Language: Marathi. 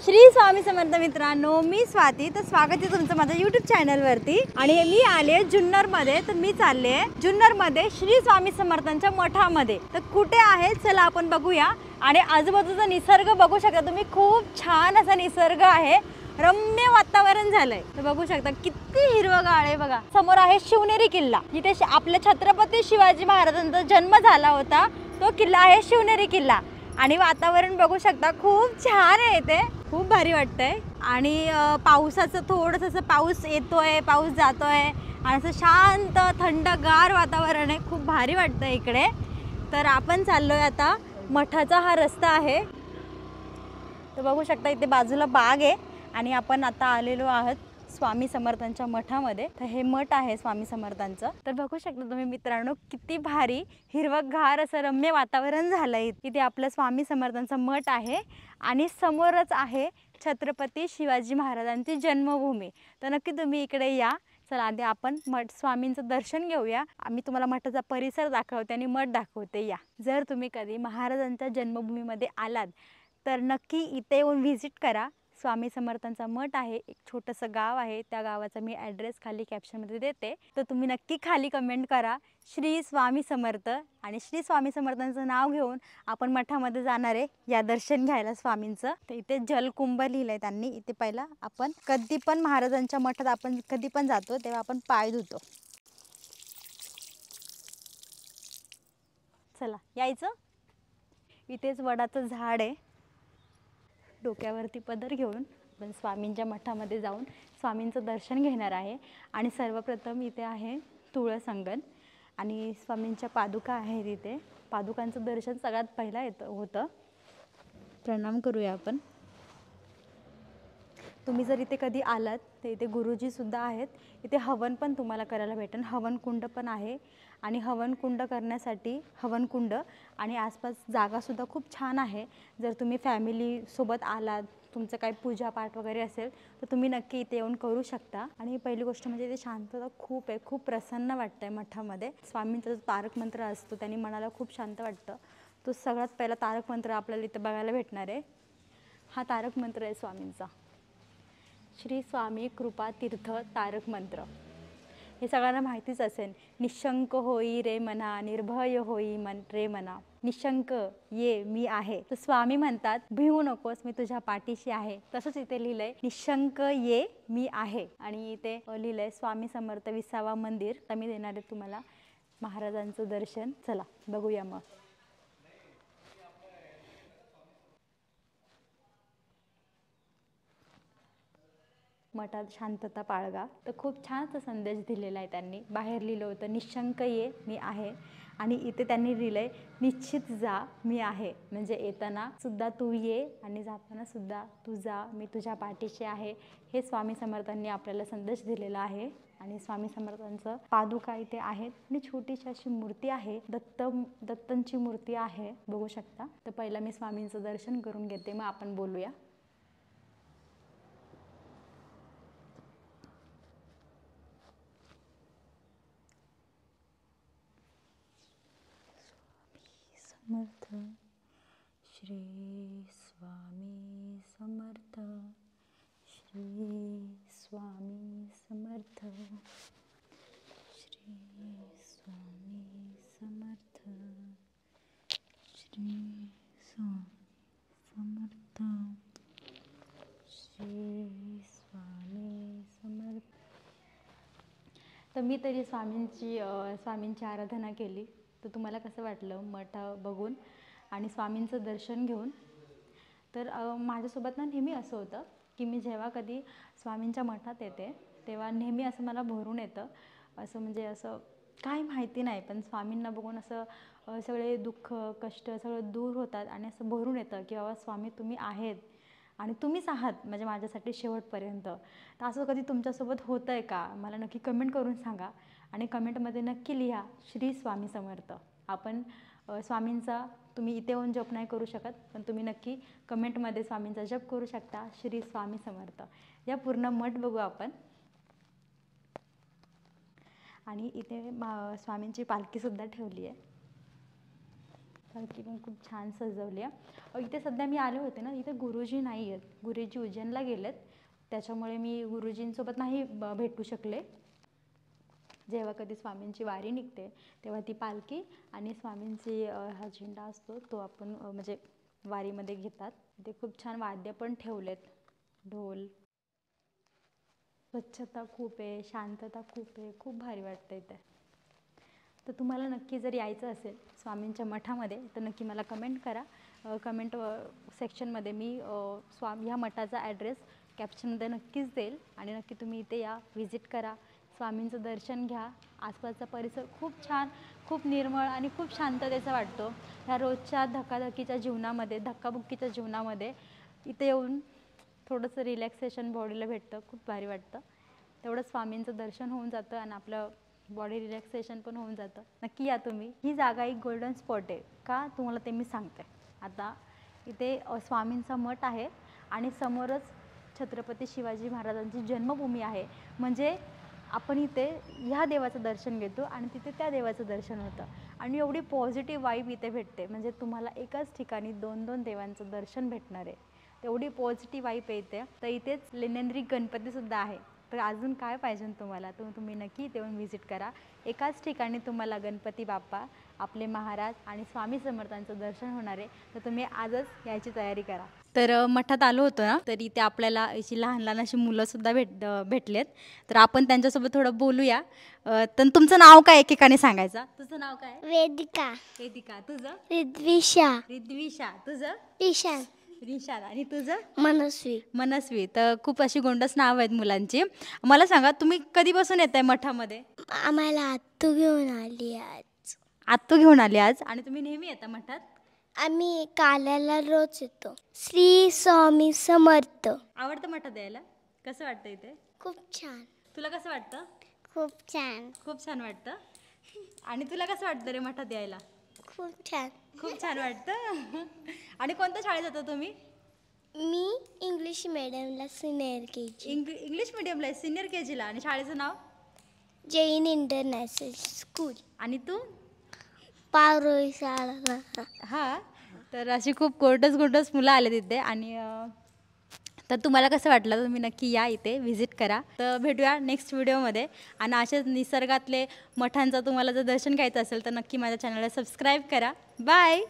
श्री स्वामी समर्थ मित्रांनो, मी स्वाती. तर स्वागत आहे तुमचं माझ्या YouTube चॅनलवरती. आणि मी आले जुन्नरमध्ये. तर मी चालले जुन्नरमध्ये श्री स्वामी समर्थांच्या मठामध्ये. तर कुठे आहे चला आपण बघूया. आणि आजूबाजूचा निसर्ग बघू शकता तुम्ही, खूप छान असा निसर्ग आहे, रम्य वातावरण झालंय. तर बघू शकता किती हिरवगाळ आहे बघा. समोर आहे शिवनेरी किल्ला, जिथे आपल्या छत्रपती शिवाजी महाराजांचा जन्म झाला होता. तो किल्ला आहे शिवनेरी किल्ला. आणि वातावरण बघू शकता खूप छान आहे, इथे खूप भारी वाटतंय. आणि पावसाचं थोडंसं पाऊस येतोय, पाऊस जातोय आणि असं शांत थंडगार वातावरण आहे, खूप भारी वाटतं इकडे. तर आपण चाललोय आता, मठाचा हा रस्ता आहे. तर बघू शकता इथे बाजूला बाग आहे आणि आपण आता आलेलो आहोत स्वामी समर्थांच्या मठामध्ये. तर हे मठ आहे स्वामी समर्थांचं. तर बघू शकता तुम्ही मित्रांनो, किती भारी हिरवगार असं रम्य वातावरण झालंय. इथे आपलं स्वामी समर्थांचं मठ आहे आणि समोरच आहे छत्रपती शिवाजी महाराजांची जन्मभूमी. तर नक्की तुम्ही इकडे या. चला आधी आपण मठ स्वामींचं दर्शन घेऊया. आम्ही तुम्हाला मठाचा परिसर दाखवते आणि मठ दाखवते. या, जर तुम्ही कधी महाराजांच्या जन्मभूमीमध्ये आलात तर नक्की इथे येऊन व्हिजिट करा. स्वामी समर्थांचा मठ आहे, एक छोटंसं गाव आहे. त्या गावाचा मी ॲड्रेस खाली कॅप्शनमध्ये देते. तर तुम्ही नक्की खाली कमेंट करा श्री स्वामी समर्थ. आणि श्री स्वामी समर्थांचं नाव घेऊन आपण मठामध्ये जाणार आहे या दर्शन घ्यायला स्वामींचं. तर इथे जलकुंभ लिहिलंय त्यांनी. इथे पहिला आपण कधी पण महाराजांच्या मठात आपण कधी पण जातो तेव्हा आपण पाय धुतो. चला यायचं. इथेच वडाचं झाड आहे. डोक्यावरती पदर घेऊन आपण स्वामींच्या मठामध्ये जाऊन स्वामींचं दर्शन घेणार आहे. आणि सर्वप्रथम इथे आहे तुळस अंगण आणि स्वामींच्या पादुका आहेत. इथे पादुकांचं दर्शन सगळ्यात पहिला होतं. प्रणाम करूया आपण. तुम्ही जर इथे कधी आलात तर इथे गुरुजीसुद्धा आहेत. इथे हवन पण तुम्हाला करायला भेटेल. हवनकुंड पण आहे आणि हवनकुंड करण्यासाठी हवनकुंड आणि आसपास जागासुद्धा खूप छान आहे. जर तुम्ही फॅमिलीसोबत आलात, तुमचं काही पूजापाठ वगैरे असेल तर तुम्ही नक्की इथे येऊन करू शकता. आणि पहिली गोष्ट म्हणजे इथे शांतता खूप आहे, खूप प्रसन्न वाटतं आहे मठामध्ये. स्वामींचा जो तारक मंत्र असतो त्याने मनाला खूप शांत वाटतं. तो सगळ्यात पहिला तारक मंत्र आपल्याला इथे बघायला भेटणार आहे. हा तारक मंत्र आहे स्वामींचा, श्री स्वामी कृपा तीर्थ तारक मंत्र. हे सगळ्यांना माहितीच असेल. निशंक होई रे मना, निर्भय होई मन रे मना, निशंक ये मी आहे. तर स्वामी म्हणतात भिवू नकोस, मी तुझ्या पाठीशी आहे. तसंच इथे लिहिलंय निशंक ये मी आहे. आणि इथे लिहिलंय स्वामी समर्थ 20वा मंदिर. आता मी देणार आहे तुम्हाला महाराजांचं दर्शन. चला बघूया मग. मठात शांतता बाळगा. तर खूप छानसा संदेश दिलेला आहे त्यांनी. बाहेर लिहिलं होतं निशंक ये मी आहे आणि इथे त्यांनी लिहिलंय निश्चित जा मी आहे. म्हणजे येताना सुद्धा तू ये आणि जाताना सुद्धा तू जा, मी तुझ्या पाठीशी आहे. हे स्वामी समर्थांनी आपल्याला संदेश दिलेला आहे. आणि स्वामी समर्थांचं पादुका इथे आहेत आणि छोटीशी अशी मूर्ती आहे, दत्तांची मूर्ती आहे, बघू शकता. तर पहिला मी स्वामींचं दर्शन करून घेते, मग आपण बोलूया. समर्थ श्री स्वामी समर्थ, श्री स्वामी समर्थ, श्री स्वामी समर्थ, श्री स्वामी समर्थ, श्री स्वामी समर्थ. तर मी तरी स्वामींची आराधना केली. तर तुम्हाला कसं वाटलं मठ बघून आणि स्वामींचं दर्शन घेऊन? तर माझ्यासोबत ना नेहमी असं होतं की मी जेव्हा कधी स्वामींच्या मठात येते तेव्हा नेहमी असं मला भरून येतं. असं म्हणजे असं काय माहिती नाही, पण स्वामींना बघून असं सगळे दुःख कष्ट सगळं दूर होतात आणि असं भरून येतं की बाबा स्वामी तुम्ही आहेत आणि तुम्हीच आहात म्हणजे माझ्यासाठी शेवटपर्यंत. तर असं कधी तुमच्यासोबत होतं आहे का? मला नक्की कमेंट करून सांगा. आणि कमेंटमध्ये नक्की लिहा श्री स्वामी समर्थ. आपण स्वामींचा तुम्ही इथे येऊन जप नाही करू शकत, पण तुम्ही नक्की कमेंटमध्ये स्वामींचा जप करू शकता श्री स्वामी समर्थ. या पूर्ण मठ बघू आपण. आणि इथे स्वामींची पालखीसुद्धा ठेवली आहे. पालखी पण खूप छान सजवली आहे. इथे सध्या मी आले होते ना, इथे गुरुजी नाही आहेत, गुरुजी उज्जैनला गेलेत, त्याच्यामुळे मी गुरुजींसोबत नाही भेटू शकले. जेव्हा कधी स्वामींची वारी निघते तेव्हा ती पालखी आणि स्वामींची हा झेंडा असतो तो आपण म्हणजे वारीमध्ये घेतात. ते खूप छान वाद्य पण ठेवलेत, ढोल. स्वच्छता खूप आहे, शांतता खूप आहे, खूप भारी वाटतं इथे. तर तुम्हाला नक्की जर यायचं असेल स्वामींच्या मठामध्ये तर नक्की मला कमेंट करा. कमेंट सेक्शनमध्ये मी ह्या मठाचा ॲड्रेस कॅप्शनमध्ये नक्कीच देईल आणि नक्की तुम्ही इथे या, व्हिजिट करा, स्वामींचं दर्शन घ्या. आसपासचा परिसर खूप छान, खूप निर्मळ आणि खूप शांततेचा वाटतो. ह्या रोजच्या धकाधकीच्या जीवनामध्ये, धक्काबुक्कीच्या जीवनामध्ये इथे येऊन थोडंसं रिलॅक्सेशन बॉडीला भेटतं, खूप भारी वाटतं. तेवढं स्वामींचं दर्शन होऊन जातं आणि आपलं बॉडी रिलॅक्सेशन पण होऊन जातं. नक्की या तुम्ही. ही जागा एक गोल्डन स्पॉट आहे का तुम्हाला ते मी सांगते. आता इथे स्वामींचा मठ आहे आणि समोरच छत्रपती शिवाजी महाराजांची जन्मभूमी आहे. म्हणजे आपण इथे ह्या देवाचं दर्शन घेतो आणि तिथे त्या देवाचं दर्शन होतं आणि एवढी पॉझिटिव्ह वाईब इथे भेटते. म्हणजे तुम्हाला एकाच ठिकाणी 2-2 देवांचं दर्शन भेटणार आहे. तेवढी पॉझिटिव्ह वाईब येते. तर इथेच लेण्यांद्री गणपतीसुद्धा आहे. तर अजून काय पाहिजे तुम्हाला, तुम्ही नक्की इथे येऊन व्हिजिट करा. एकाच ठिकाणी तुम्हाला गणपती बाप्पा, आपले महाराज आणि स्वामी समर्थांचं दर्शन होणार आहे. तर तुम्ही आजच यायची तयारी करा. तर मठात आलो होतो ना, तर इथे आपल्याला अशी लहान लहान अशी मुलंसुद्धा भेटलेत. तर आपण त्यांच्यासोबत थोडं बोलूया. तर तुमचं नाव काय एकेकाने सांगायचं. तुझं नाव काय. वेदिका. वेदिका. तुझं. रिद्विषा. रिद्विषा. तुझं. ईशान. रिशान. आणि तुझं. मनस्वी. मनस्वी. तर खूप अशी गोंडस नाव आहेत मुलांची. मला सांगा तुम्ही कधीपासून येत आहे मठामध्ये. आम्हाला आत्तू घेऊन आली आज. आत्तू घेऊन आली आज. आणि तुम्ही नेहमी येता मठात. आम्ही काल्याला रोज येतो. श्री स्वामी समर्थ. आवडतं मठात यायला. कसं वाटतं इथे. खूप छान. तुला कसं वाटतं. खूप छान. खूप छान वाटतं. आणि तुला कसं वाटतं रे मठात यायला. खूप छान. खूप छान वाटतं. आणि कोणत्या शाळेत जाता तुम्ही. मी इंग्लिश मीडियमला सिनियर के जी. इंग्लिश मीडियमला आहे, सिनियर के जीला. आणि शाळेचं नाव. Jain international school. आणि तू. पारोळी शाळा. हां. तर अशी खूप गोंडस मुलं आले तिथे. आणि तर तुम्हाला कसं वाटलं तुम्ही नक्की या इथे, व्हिजिट करा. तर भेटूया नेक्स्ट व्हिडिओमध्ये. आणि असेच निसर्गातले मठांचं तुम्हाला जर दर्शन घ्यायचं असेल तर नक्की माझ्या चॅनलला सबस्क्राईब करा. बाय.